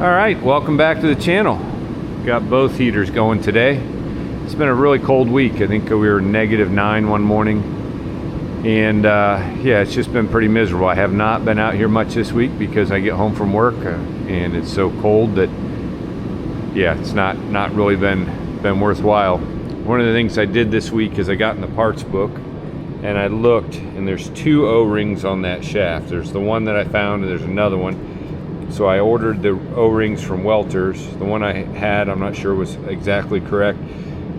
All right, welcome back to the channel. Got both heaters going today. It's been a really cold week. I think we were -9 one morning. And yeah, it's just been pretty miserable. I have not been out here much this week because I get home from work and it's so cold that, yeah, it's not really been worthwhile. One of the things I did this week is I got in the parts book and I looked, and there's 2 O-rings on that shaft. There's the one that I found and there's another one. So I ordered the O-rings from Welter's. The one I had, I'm not sure was exactly correct.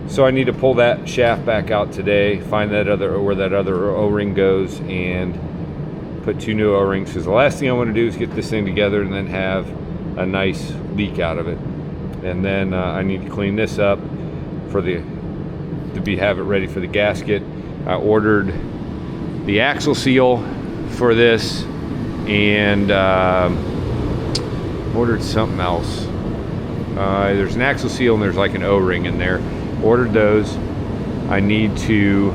So I need to pull that shaft back out today, find where that other O-ring goes, and put 2 new O-rings. Because the last thing I want to do is get this thing together and then have a nice leak out of it. And then I need to clean this up have it ready for the gasket. I ordered the axle seal for this, and ordered something else. There's an axle seal and there's like an O-ring in there. Ordered those. I need to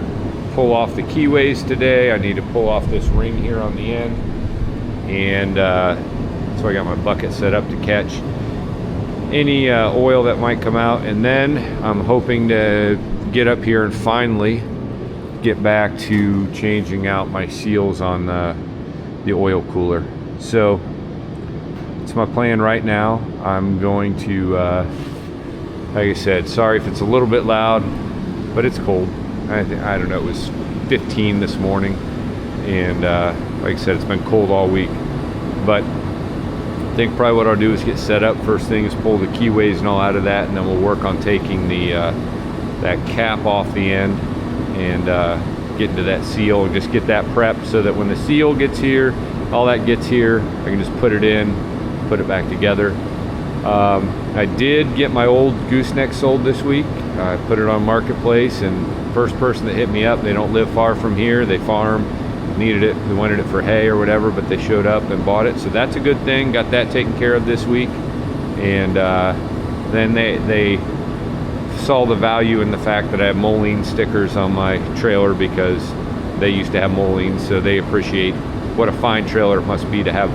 pull off the keyways today. I need to pull off this ring here on the end, and so I got my bucket set up to catch any oil that might come out. And then I'm hoping to get up here and finally get back to changing out my seals on the oil cooler. So it's my plan right now. I'm going to, like I said, sorry if it's a little bit loud, but it's cold. I don't know, it was 15 this morning, and like I said, it's been cold all week. But I think probably what I'll do is get set up. First thing is pull the keyways and all out of that, and then we'll work on taking the that cap off the end and get into that seal and just get that prepped so that when the seal gets here, all that gets here, I can just put it in, put it back together. I did get my old gooseneck sold this week. I put it on Marketplace, and first person that hit me up, they don't live far from here, they farm, needed it, they wanted it for hay or whatever, but they showed up and bought it, so that's a good thing. Got that taken care of this week. And then they saw the value in the fact that I have Moline stickers on my trailer, because they used to have Moline, so they appreciate what a fine trailer it must be to have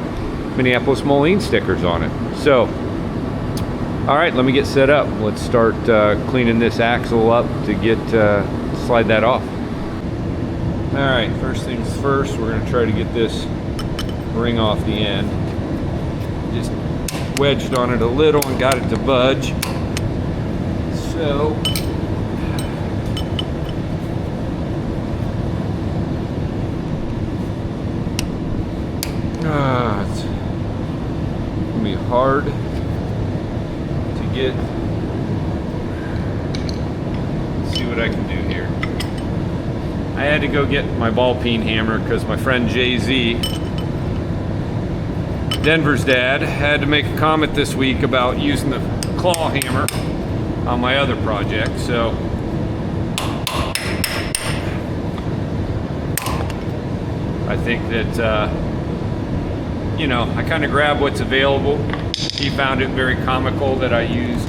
Minneapolis Moline stickers on it. So, all right, let me get set up. Let's start cleaning this axle up to get slide that off. All right, first things first, we're gonna try to get this ring off the end. Just wedged on it a little and got it to budge. So, it's gonna be hard to get. Let's see what I can do here. I had to go get my ball peen hammer because my friend Jay-Z, Denver's dad, had to make a comment this week about using the claw hammer on my other project. So I think that you know, I kind of grab what's available. He found it very comical that I used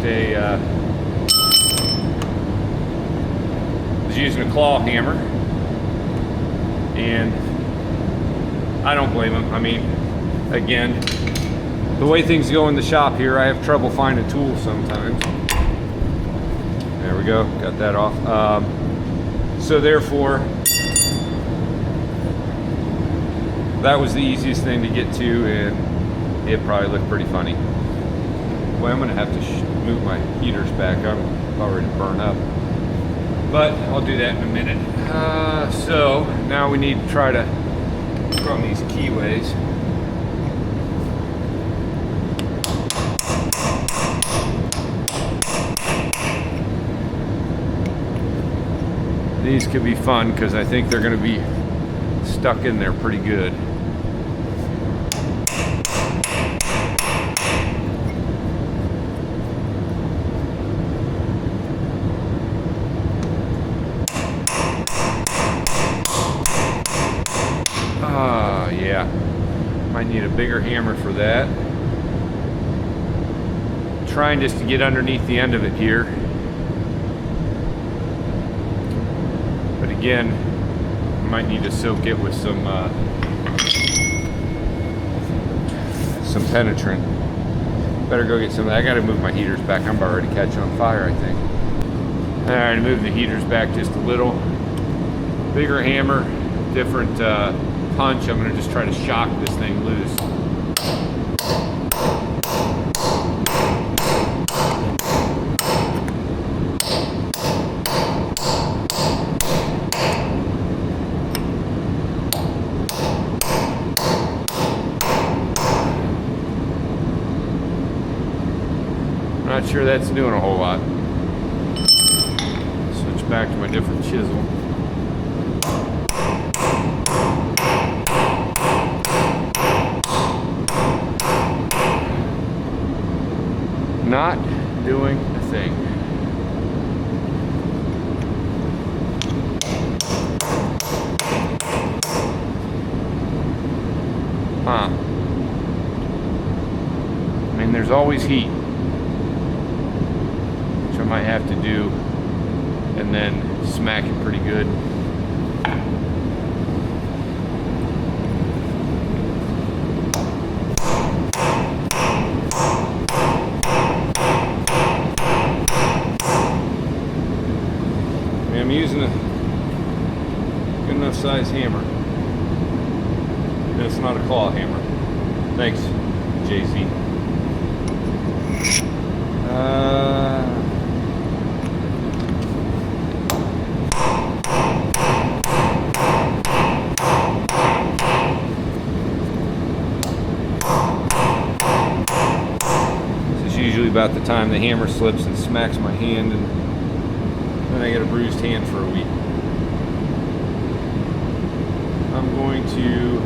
was using a claw hammer, and I don't blame him. I mean, again, the way things go in the shop here, I have trouble finding tools sometimes. There we go, got that off. So therefore, that was the easiest thing to get to, and it probably looked pretty funny. Boy, I'm gonna have to move my heaters back. I'm already burned up, but I'll do that in a minute. So now we need to try to put on these keyways. These could be fun because I think they're going to be stuck in there pretty good. Yeah, might need a bigger hammer for that. Trying just to get underneath the end of it here. But again, I might need to soak it with some penetrant. Better go get some of that. I gotta move my heaters back. I'm about ready to catch on fire, I think. All right, move the heaters back just a little. Bigger hammer, different punch. I'm gonna just try to shock this thing loose. Not sure that's doing a whole lot. Switch back to my different chisel. Not doing a thing. Huh. I mean, there's always heat, which I might have to do, and then smack it pretty good. I'm using a good enough size hammer. And it's not a claw hammer. Thanks, JC. This is usually about the time the hammer slips and smacks my hand, and then I get a bruised hand for a week. I'm going to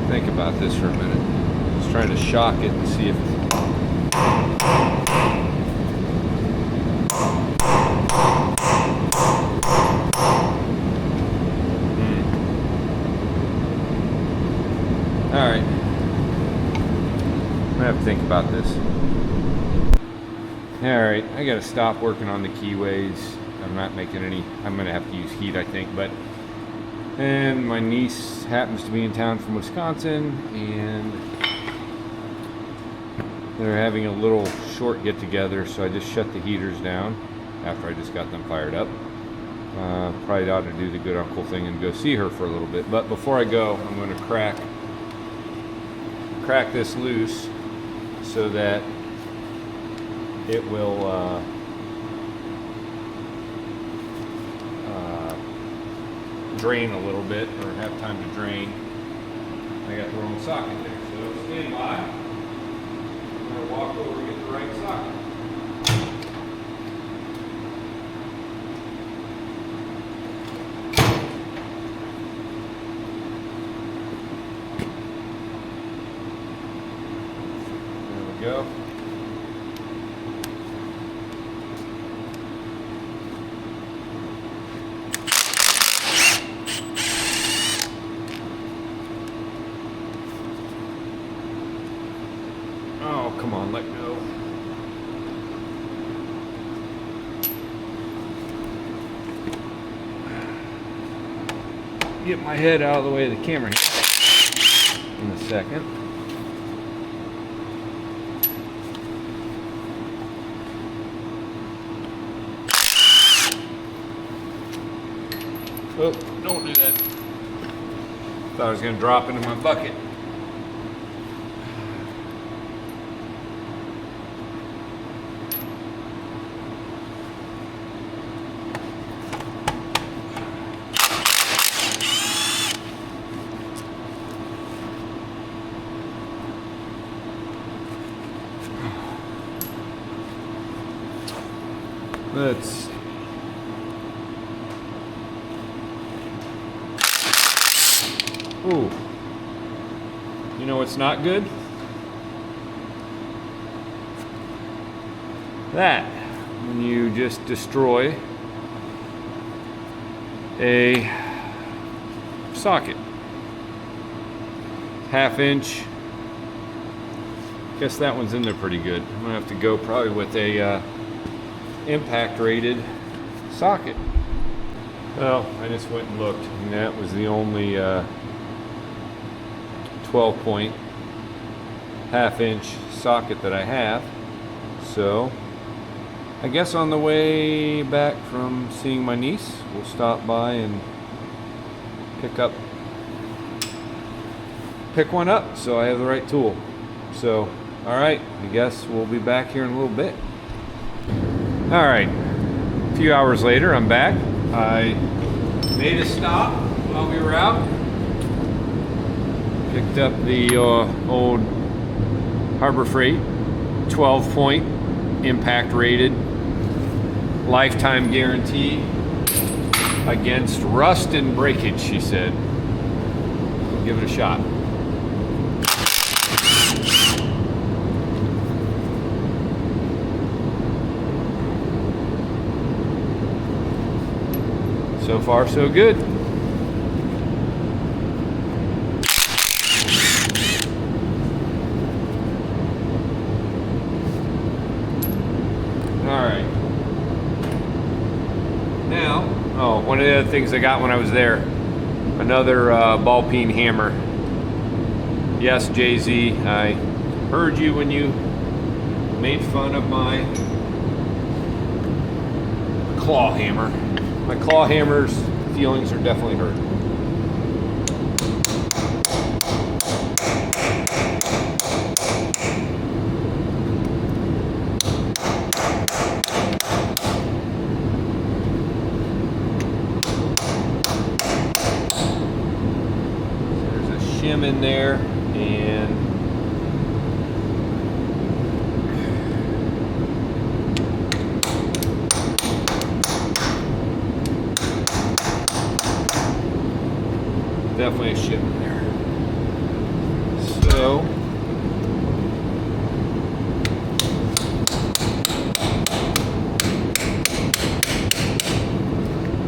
think about this for a minute. Just trying to shock it and see if all right. I'm gonna have to think about this. All right, I gotta stop working on the keyways. I'm not making any. I'm gonna have to use heat, I think. And my niece happens to be in town from Wisconsin, and they're having a little short get together. So I just shut the heaters down after I just got them fired up. Probably ought to do the good uncle thing and go see her for a little bit. But before I go, I'm going to crack this loose so that it will drain a little bit, or have time to drain. I got the wrong socket there, so stand by. I'm going to walk over and get the right socket. There we go. Oh, come on, let go. Get my head out of the way of the camera here in a second. Oh, don't do that. Thought I was going to drop into my bucket. Let's see. Ooh. You know what's not good? That. When you just destroy a socket. 1/2 inch. Guess that one's in there pretty good. I'm gonna have to go probably with a impact rated socket. Well, I just went and looked, and that was the only 12-point half-inch socket that I have. So I guess on the way back from seeing my niece, we'll stop by and pick one up so I have the right tool. So, all right, I guess we'll be back here in a little bit. All right, a few hours later, I'm back. I made a stop while we were out. Picked up the old Harbor Freight 12-point impact rated lifetime guarantee against rust and breakage, she said. We'll give it a shot. So far, so good. Alright. Now, one of the other things I got when I was there, another ball peen hammer. Yes, Jay-Z, I heard you when you made fun of my claw hammer. My claw hammer's feelings are definitely hurt. There's a shim in there, and definitely a shim in there. So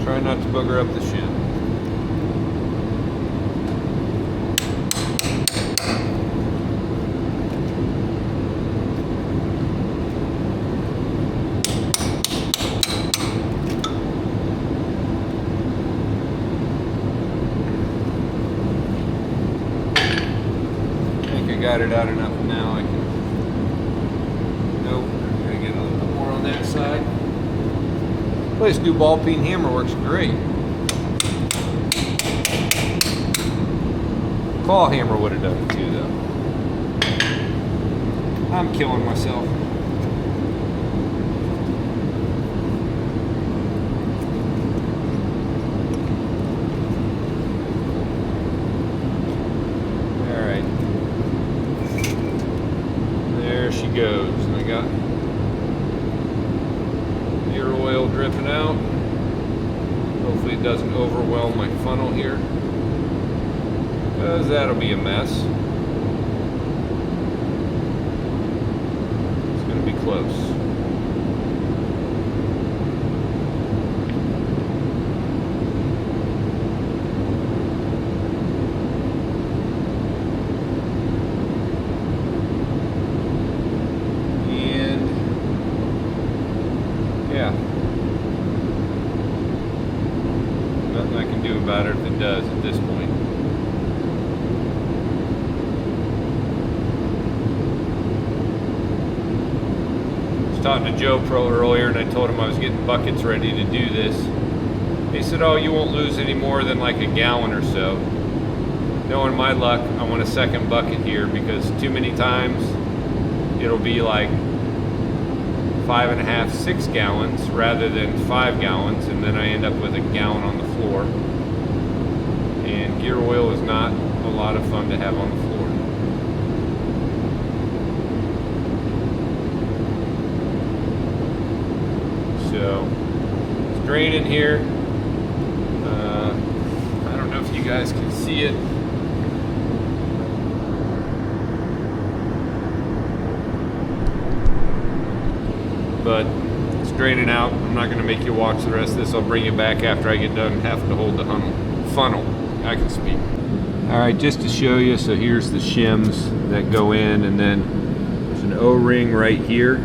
try not to bugger up the shim. Got it out enough now. I can. Nope. Gotta get a little bit more on that side. Well, this new ball peen hammer works great. Claw hammer would have done it too, though. I'm killing myself. Goes, and I got gear oil dripping out. Hopefully it doesn't overwhelm my funnel here, because that'll be a mess. It's going to be close. Nothing I can do about it if it does at this point. I was talking to Joe Pro earlier, and I told him I was getting buckets ready to do this. He said, oh, you won't lose any more than like a gallon or so. Knowing my luck, I want a second bucket here, because too many times it'll be like 5.5, 6 gallons rather than 5 gallons, and then I end up with a gallon on the floor. And gear oil is not a lot of fun to have on the floor. So it's draining here. I don't know if you guys can see it. But it's draining out. I'm not going to make you watch the rest of this. I'll bring you back after I get done having to hold the funnel. I can speak. All right, just to show you, so here's the shims that go in, and then there's an O-ring right here.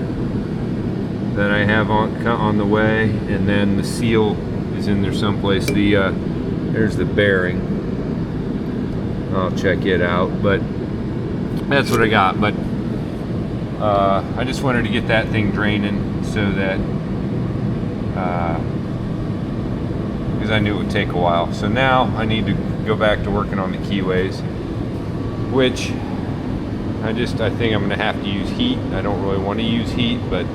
that I have on the way, and then the seal is in there someplace. There's the bearing. I'll check it out, but that's what I got. But I just wanted to get that thing draining so that because I knew it would take a while. So now I need to go back to working on the keyways, which I think I'm gonna have to use heat. I don't really want to use heat, but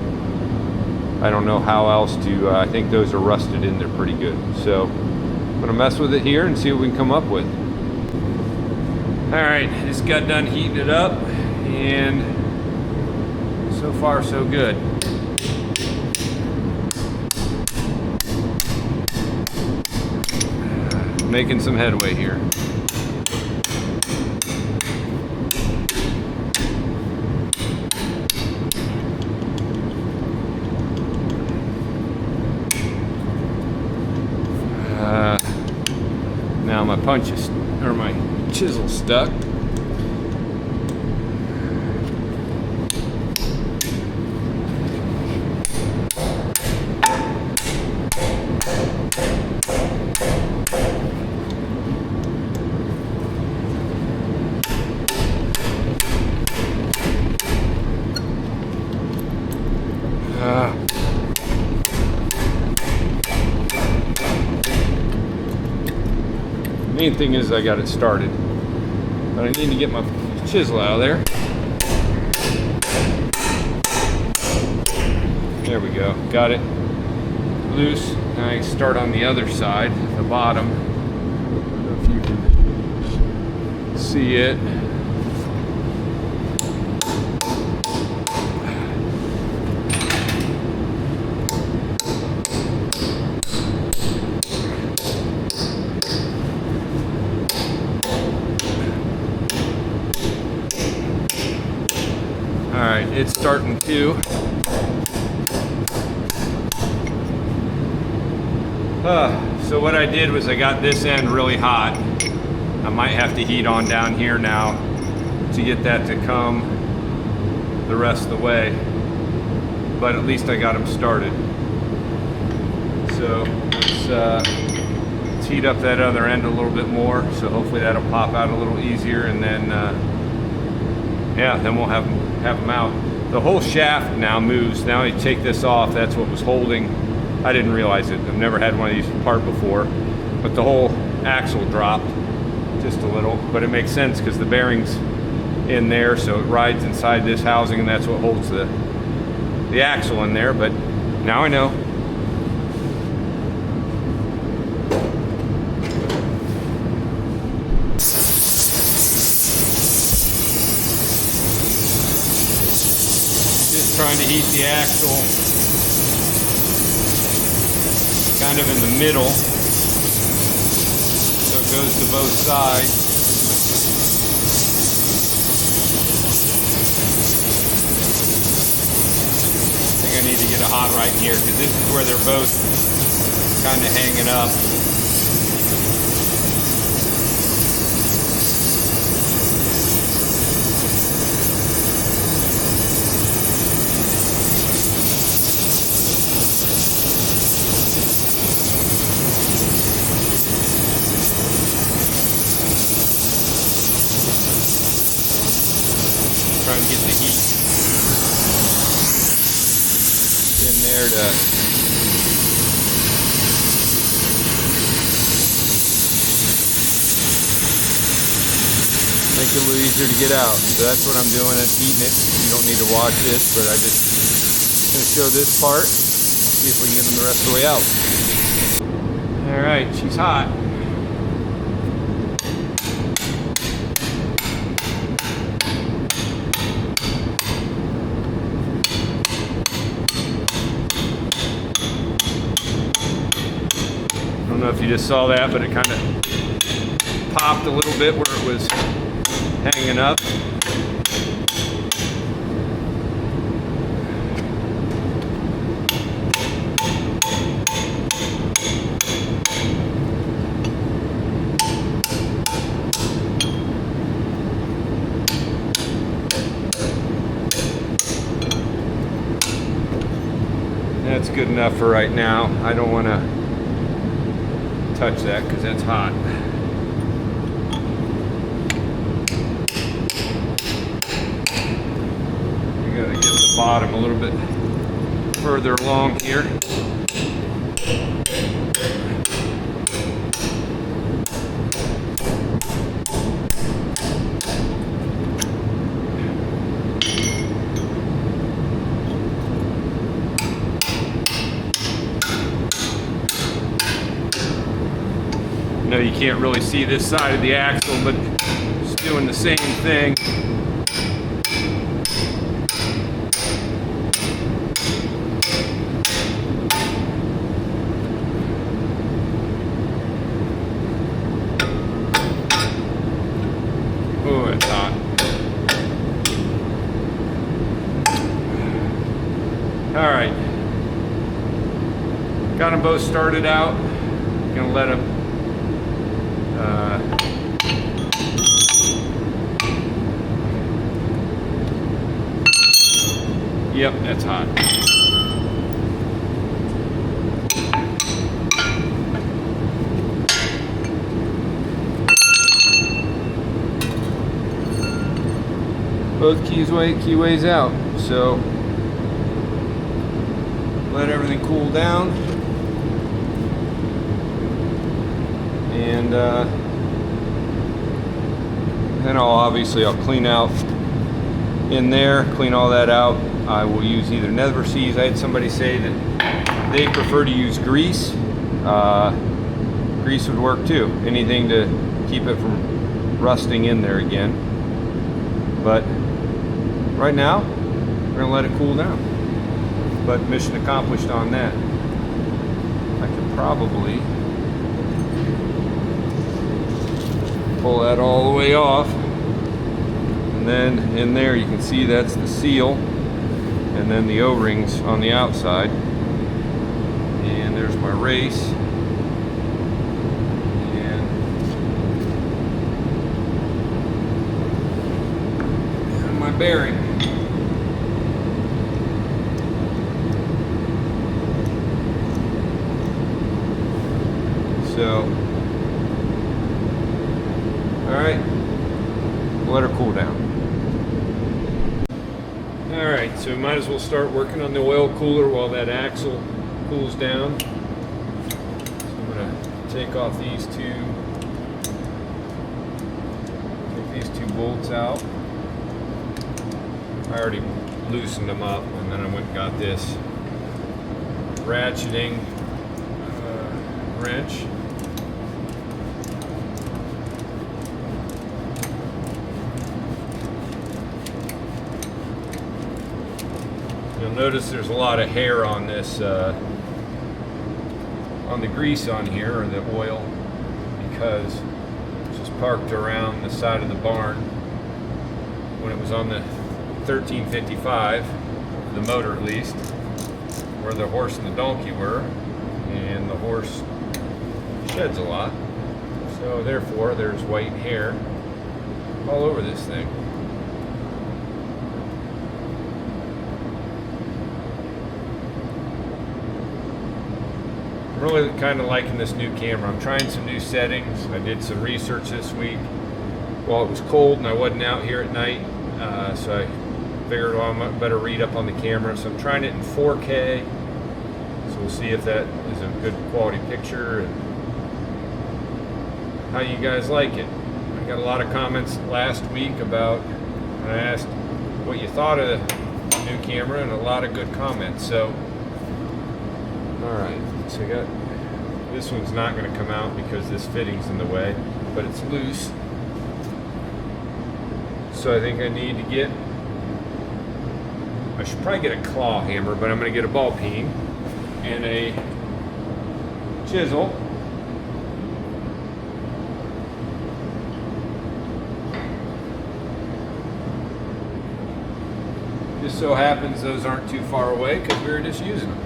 I don't know how else to. I think those are rusted in there pretty good. So I'm gonna mess with it here and see what we can come up with. All right, just got done heating it up, and so far so good. Making some headway here. Now my punch is, or my chisel's stuck. Main thing is I got it started, but I need to get my chisel out of there. There we go, got it loose. Now I start on the other side, the bottom. I don't know if you can see it. Alright, it's starting to. So what I did was I got this end really hot. I might have to heat on down here now to get that to come the rest of the way. But at least I got them started. So let's heat up that other end a little bit more. So hopefully that'll pop out a little easier, and then yeah, then we'll have them out. The whole shaft now moves. Now you take this off, that's what was holding. I didn't realize it. I've never had one of these apart before, but the whole axle dropped just a little, but it makes sense because the bearing's in there, so it rides inside this housing, and that's what holds the axle in there. But now I know. Trying to heat the axle kind of in the middle so it goes to both sides. I think I need to get it hot right here because this is where they're both kind of hanging up. Trying to get the heat in there to make it a little easier to get out. So that's what I'm doing, I'm heating it. You don't need to watch this, but I just going to show this part, see if we can get them the rest of the way out. All right, she's hot. I don't know if you just saw that, but it kind of popped a little bit where it was hanging up. That's good enough for right now. I don't want to touch that because that's hot. You gotta get the bottom a little bit further along here. I know you can't really see this side of the axle, but it's doing the same thing. Oh, it's hot. All right. Got them both started out. Gonna let them yep, that's hot. Both keyways out, so let everything cool down, and then I'll clean out in there, clean all that out. I will use either never seize. I had somebody say that they prefer to use grease. Grease would work too. Anything to keep it from rusting in there again. But right now, we're gonna let it cool down. But mission accomplished on that. I could probably pull that all the way off. And then in there you can see that's the seal. And then the O-rings on the outside. And there's my race. And my bearing. So, all right, we'll let her cool down. All right, so might as well start working on the oil cooler while that axle cools down. So I'm gonna take off these two bolts out. I already loosened them up, and then I went and got this ratcheting wrench. You'll notice there's a lot of hair on this, on the grease on here, or the oil, because it's just parked around the side of the barn. When it was on the 1355, the motor at least, where the horse and the donkey were, and the horse sheds a lot, so therefore there's white hair all over this thing. I'm really kind of liking this new camera. I'm trying some new settings. I did some research this week while it was cold and I wasn't out here at night, so I figured, well, I better read up on the camera. So I'm trying it in 4K, so we'll see if that is a good quality picture and how you guys like it. I got a lot of comments last week about, when I asked what you thought of the new camera, and a lot of good comments. So, all right. So I got, this one's not going to come out because this fitting's in the way, but it's loose. So I think I need to get, I should probably get a claw hammer, but I'm going to get a ball peen and a chisel. Just so happens those aren't too far away because we were just using them.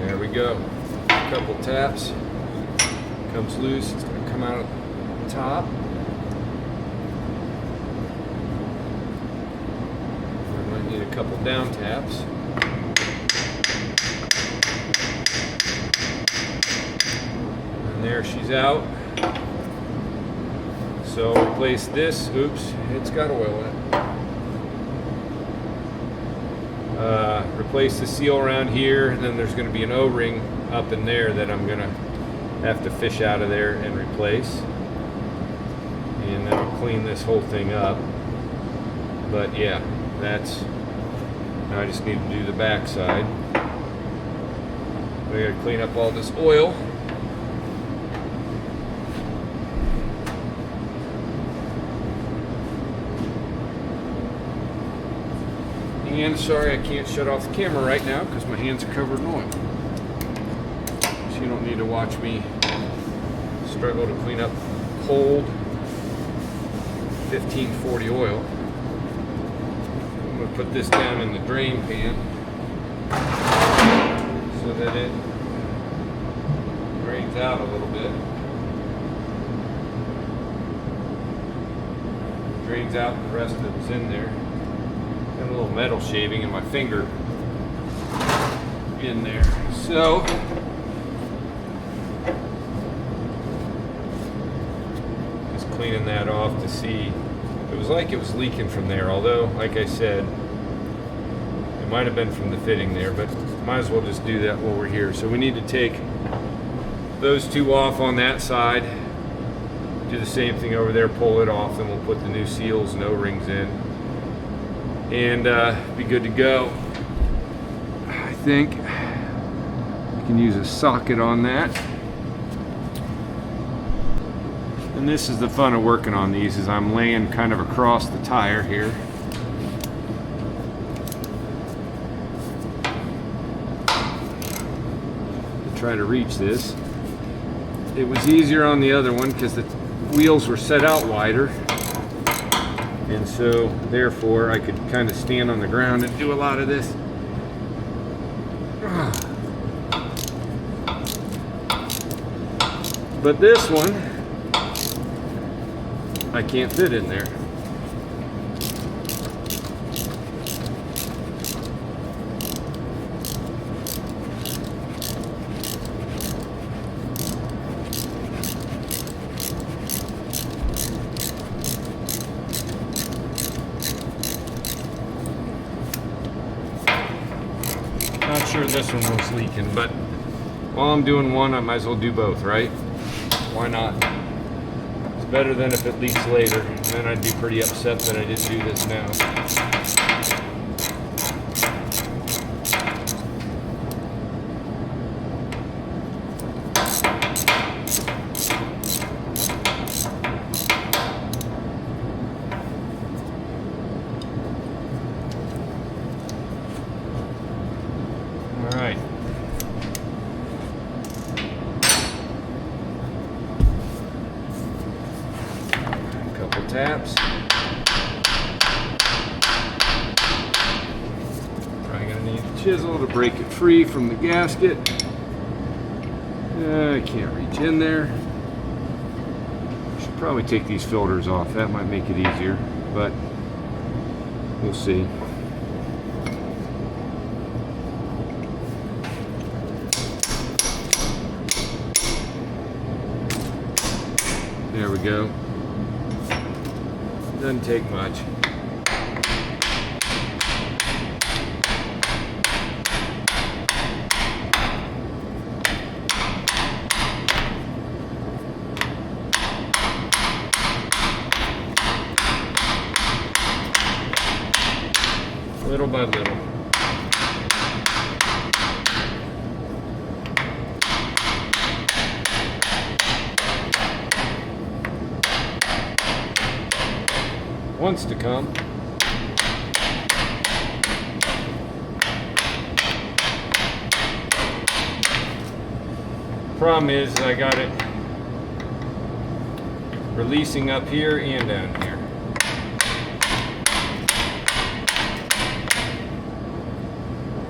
There we go. A couple taps. Comes loose. It's going to come out at the top. couple down taps. And there she's out. So replace this. Oops, it's got oil in it. Replace the seal around here, and then there's going to be an O-ring up in there that I'm going to have to fish out of there and replace. And then I'll clean this whole thing up. But yeah, now I just need to do the back side. I got to clean up all this oil. And sorry I can't shut off the camera right now because my hands are covered in oil. So you don't need to watch me struggle to clean up cold 1540 oil. I'm going to put this down in the drain pan so that it drains out a little bit. Drains out the rest that's in there. Got a little metal shaving in my finger in there. So just cleaning that off to see. It was like it was leaking from there, although like I said, it might have been from the fitting there, but might as well just do that while we're here. So we need to take those two off on that side, do the same thing over there, pull it off, then we'll put the new seals and O-rings in and be good to go. I think you can use a socket on that. And this is the fun of working on these, is I'm laying kind of across the tire here. To try to reach this. It was easier on the other one because the wheels were set out wider. And so therefore I could kind of stand on the ground and do a lot of this. But this one, I can't fit in there. Not sure this one was leaking, but while I'm doing one, I might as well do both, right? Why not? It's better than if it leaks later, and then I'd be pretty upset that I didn't do this now. All right. Couple taps. Probably gonna need a chisel to break it free from the gasket. I can't reach in there. Should probably take these filters off. That might make it easier, but we'll see. There we go. Doesn't take much. Little by little. Wants to come. Problem is I got it releasing up here and down here.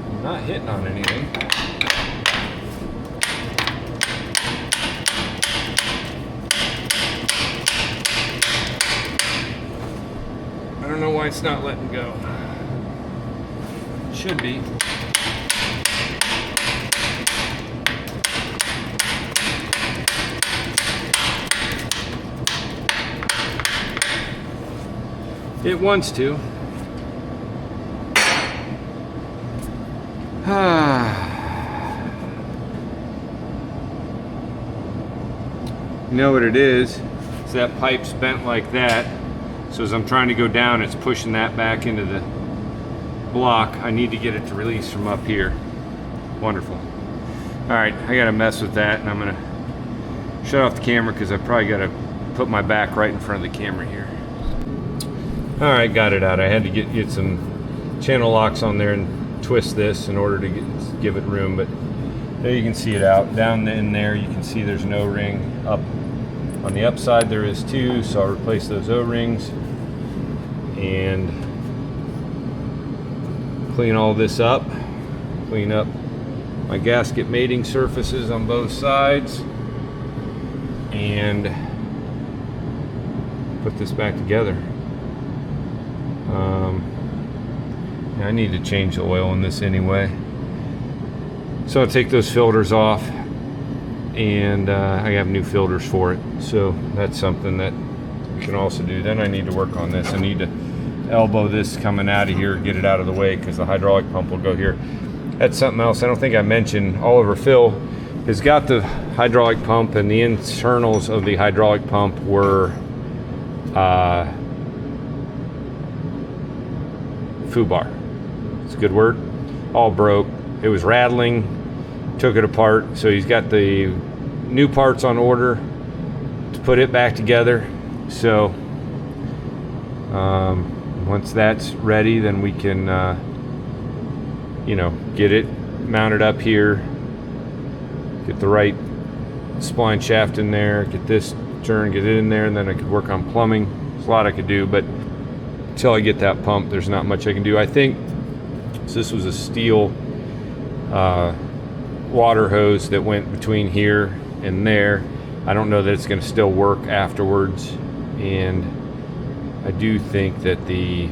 I'm not hitting on anything. I don't know why it's not letting go. should be. It wants to. You know what it is? It's that pipe's bent like that. So as I'm trying to go down, it's pushing that back into the block. I need to get it to release from up here. Wonderful. All right, I gotta mess with that, and I'm gonna shut off the camera because I probably gotta put my back right in front of the camera here. All right, got it out. I had to get some channel locks on there and twist this in order to give it room, but there you can see it out. Down in there, you can see there's an O-ring. Up on the upside, there is too, so I'll replace those O-rings and clean all this up. Clean up my gasket mating surfaces on both sides and put this back together. I need to change the oil in this anyway, so I'll take those filters off, and I have new filters for it, so that's something that we can also do. Then I need to work on this. I need to elbow this coming out of here, get it out of the way, because the hydraulic pump will go here. That's something else I don't think I mentioned. Oliver Phil has got the hydraulic pump, and the internals of the hydraulic pump were foobar. It's a good word. All broke. It was rattling. Took it apart. So he's got the new parts on order to put it back together. So once that's ready, then we can get it mounted up here, get the right spline shaft in there, get this turned, get it in there, and then I could work on plumbing. There's a lot I could do, but until I get that pump, there's not much I can do. I think so. This was a steel water hose that went between here and there. I don't know that it's going to still work afterwards, and I do think that the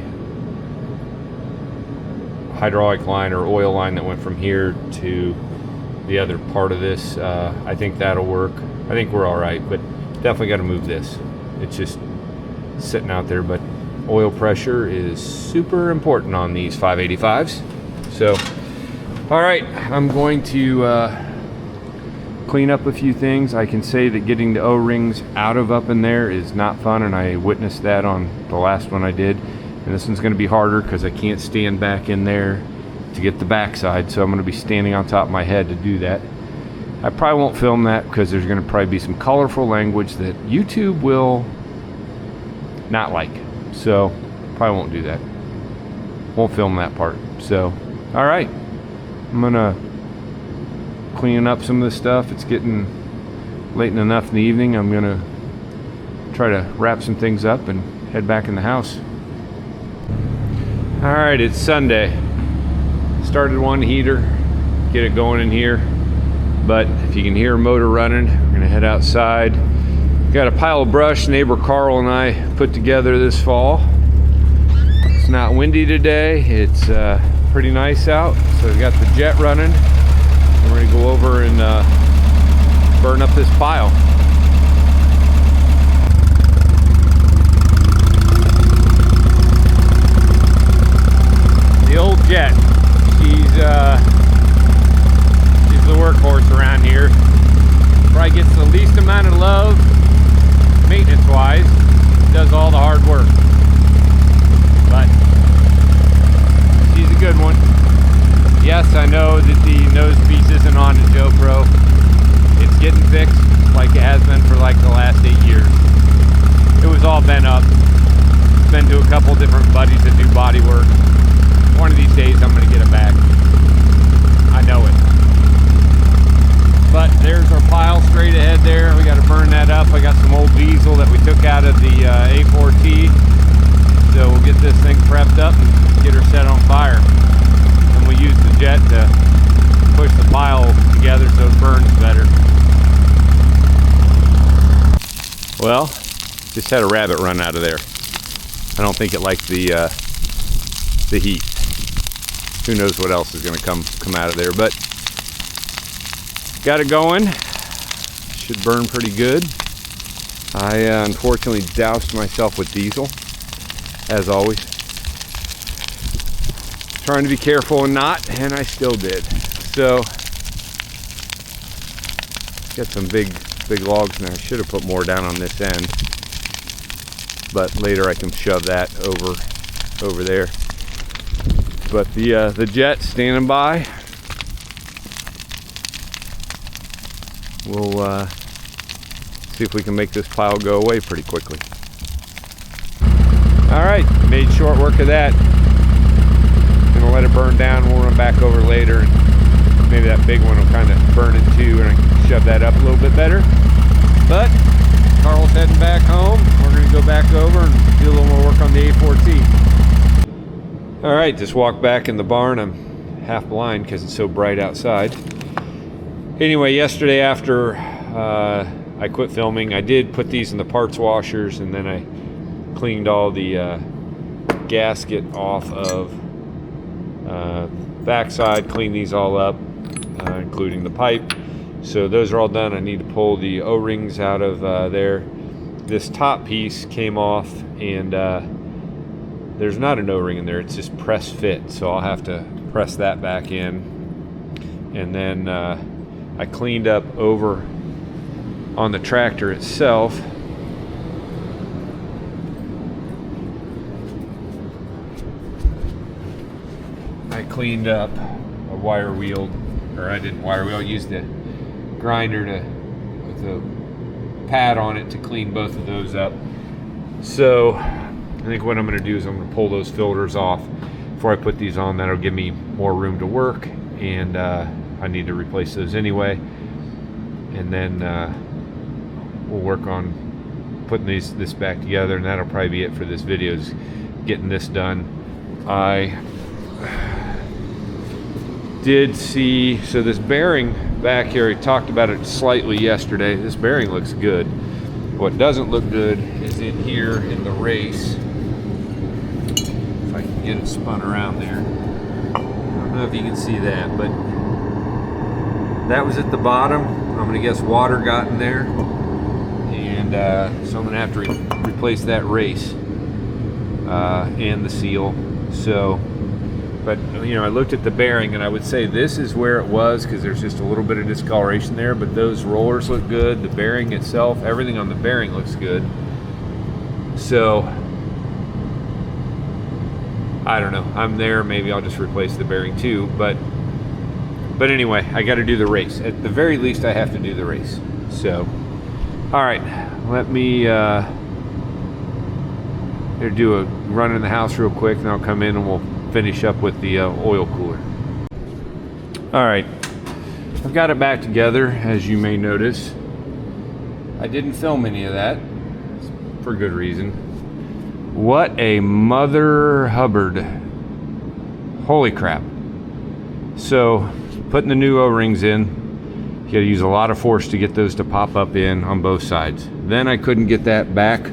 hydraulic line or oil line that went from here to the other part of this, I think that'll work. I think we're all right, but definitely got to move this. It's just sitting out there, but oil pressure is super important on these 585s. So, all right, I'm going to clean up a few things. I can say that getting the O-rings out of up in there is not fun, and I witnessed that on the last one I did. And this one's going to be harder because I can't stand back in there to get the backside, so I'm going to be standing on top of my head to do that. I probably won't film that because there's going to probably be some colorful language that YouTube will not like. So probably won't do that. Won't film that part. So, all right, I'm gonna clean up some of this stuff. It's getting late enough in the evening. I'm gonna try to wrap some things up and head back in the house. All right, it's Sunday. Started one heater, get it going in here, but if you can hear a motor running, we're gonna head outside. Got a pile of brush neighbor Carl and I put together this fall. It's not windy today. It's pretty nice out. So we got the jet running. And we're gonna go over and burn up this pile. The old jet. She's the workhorse around here. Probably gets the least amount of love maintenance wise, does all the hard work, but she's a good one. Yes, I know that the nose piece isn't on the GoPro. It's getting fixed like it has been for like the last 8 years. It was all bent up. Been to a couple different buddies that do body work. One of these days I'm going to get it back. I know it. But there's our pile straight ahead there. We got to burn that up. I got some old diesel that we took out of the A4T. So we'll get this thing prepped up and get her set on fire. And we'll use the jet to push the pile together so it burns better. Well, just had a rabbit run out of there. I don't think it liked the heat. who knows what else is going to come out of there. But got it going. Should burn pretty good. I unfortunately doused myself with diesel, as always. Trying to be careful and not, and I still did. So, got some big logs now. I should have put more down on this end, but later I can shove that over there. But the jet standing by. We'll see if we can make this pile go away pretty quickly. All right, made short work of that. Gonna let it burn down. We'll run back over later, and maybe that big one will kind of burn in two, and I can shove that up a little bit better. But Carl's heading back home. We're gonna go back over and do a little more work on the A4T. All right, just walked back in the barn. I'm half blind because it's so bright outside. Anyway, yesterday after I quit filming, I did put these in the parts washers, and then I cleaned all the gasket off of backside, cleaned these all up, including the pipe. So those are all done. I need to pull the O-rings out of there. This top piece came off, and there's not an O-ring in there, it's just press fit, so I'll have to press that back in. And then I cleaned up over on the tractor itself. I cleaned up a wire wheel, or I didn't wire wheel, I used the grinder with a pad on it to clean both of those up. So I think what I'm going to do is I'm going to pull those filters off before I put these on. That'll give me more room to work, and I need to replace those anyway. And then we'll work on putting this back together, and that'll probably be it for this video, is getting this done. I did see, so this bearing back here, I talked about it slightly yesterday. This bearing looks good. What doesn't look good is in here in the race. If I can get it spun around there. I don't know if you can see that, but that was at the bottom. I'm gonna guess water got in there. And so I'm gonna have to replace that race and the seal. So, but you know, I looked at the bearing, and I would say this is where it was, because there's just a little bit of discoloration there, but those rollers look good. The bearing itself, everything on the bearing looks good. So I don't know, I'm there. Maybe I'll just replace the bearing too, but anyway, I got to do the race. At the very least, I have to do the race. So all right, let me do a run in the house real quick, and I'll come in and we'll finish up with the oil cooler. All right, I've got it back together, as you may notice. I didn't film any of that for good reason. What a mother hubbard. Holy crap. So putting the new O-rings in, you gotta use a lot of force to get those to pop up in on both sides. Then I couldn't get that back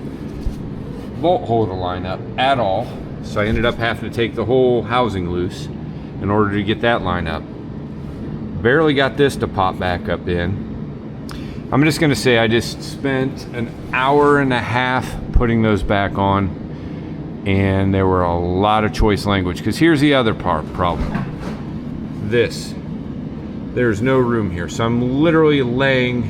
bolt hole to line up at all, so I ended up having to take the whole housing loose in order to get that line up. Barely got this to pop back up in. I'm just gonna say I just spent an hour and a half putting those back on, and there were a lot of choice language, because here's the other problem. There's no room here, so I'm literally laying,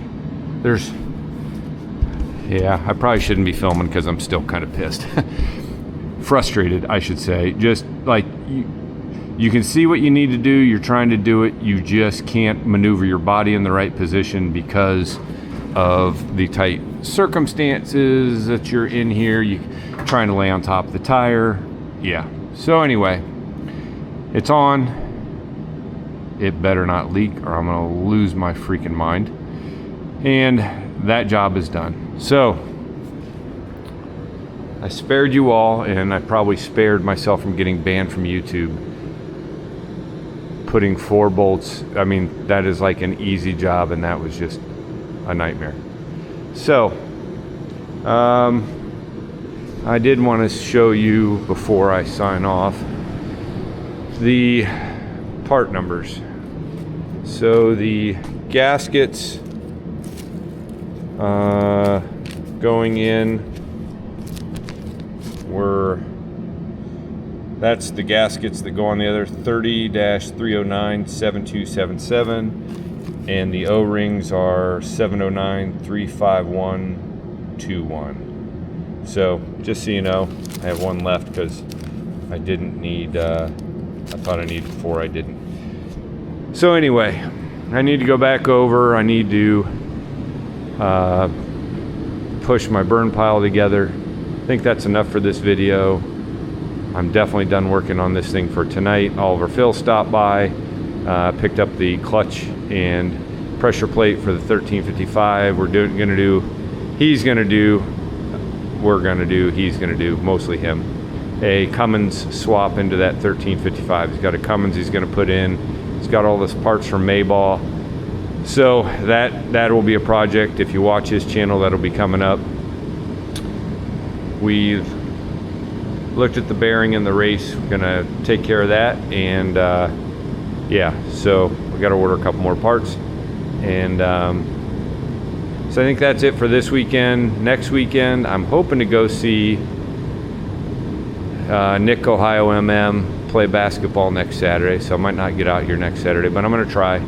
yeah, I probably shouldn't be filming because I'm still kind of pissed. Frustrated, I should say. Just like, you can see what you need to do, you're trying to do it, you just can't maneuver your body in the right position because of the tight circumstances that you're in here. You're trying to lay on top of the tire. Yeah, so anyway, it's on. It better not leak, or I'm gonna lose my freaking mind. And that job is done. So I spared you all, and I probably spared myself from getting banned from YouTube. Putting 4 bolts, I mean, that is like an easy job, and that was just a nightmare. So I did want to show you before I sign off the part numbers. So the gaskets going in were, that's the gaskets that go on the other, 30-309-7277, and the O-rings are 709-35121. So just so you know, I have one left because I didn't need, I thought I needed 4, I didn't. So anyway, I need to go back over, I need to push my burn pile together. I think that's enough for this video. I'm definitely done working on this thing for tonight. Oliver Phil stopped by, picked up the clutch and pressure plate for the 1355. He's gonna do, mostly him, a Cummins swap into that 1355. He's got a Cummins he's gonna put in. He's got all this parts from Mayball. So that will be a project. If you watch his channel, that'll be coming up. We've looked at the bearing in the race. We're gonna take care of that, and yeah, so we got to order a couple more parts, and so I think that's it for this weekend. Next weekend, I'm hoping to go see Nick Ohio MM play basketball next Saturday, so I might not get out here next Saturday, but I'm gonna try.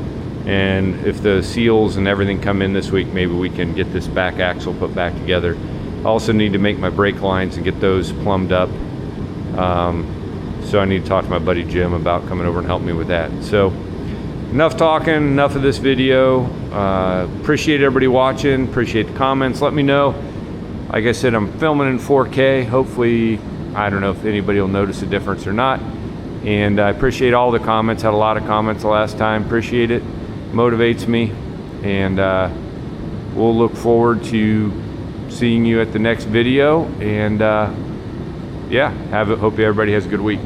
And if the seals and everything come in this week, maybe we can get this back axle put back together. I also need to make my brake lines and get those plumbed up. So I need to talk to my buddy Jim about coming over and help me with that. So enough talking, enough of this video. Appreciate everybody watching, appreciate the comments. Let me know. Like I said, I'm filming in 4K. Hopefully, I don't know if anybody will notice a difference or not. And I appreciate all the comments. Had a lot of comments the last time. Appreciate it. Motivates me. And we'll look forward to seeing you at the next video. And yeah, hope everybody has a good week.